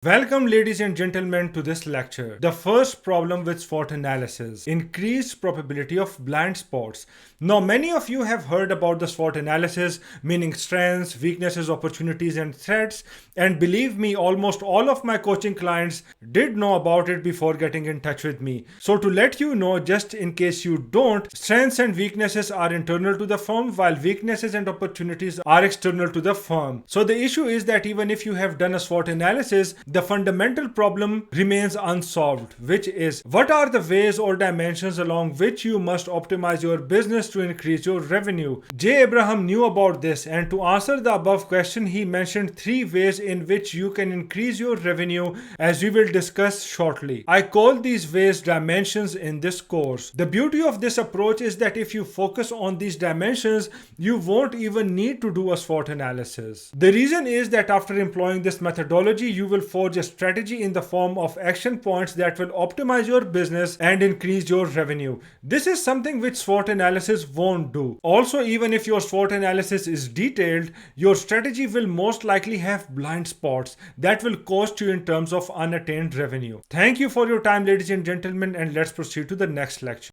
Welcome, ladies and gentlemen, to this lecture. The first problem with SWOT analysis: increased probability of blind spots. Now, many of you have heard about the SWOT analysis, meaning strengths, weaknesses, opportunities, and threats. And believe me, almost all of my coaching clients did know about it before getting in touch with me. So, to let you know, just in case you don't, strengths and weaknesses are internal to the firm, while weaknesses and opportunities are external to the firm. So, the issue is that even if you have done a SWOT analysis, the fundamental problem remains unsolved, which is what are the ways or dimensions along which you must optimize your business to increase your revenue. Jay Abraham knew about this, and to answer the above question, he mentioned 3 ways in which you can increase your revenue, as we will discuss shortly. I call these ways dimensions in this course. The beauty of this approach is that if you focus on these dimensions, you won't even need to do a SWOT analysis. The reason is that after employing this methodology, you will forge a strategy in the form of action points that will optimize your business and increase your revenue. This is something which SWOT analysis won't do. Also, even if your SWOT analysis is detailed, your strategy will most likely have blind spots that will cost you in terms of unattained revenue. Thank you for your time, ladies and gentlemen, and let's proceed to the next lecture.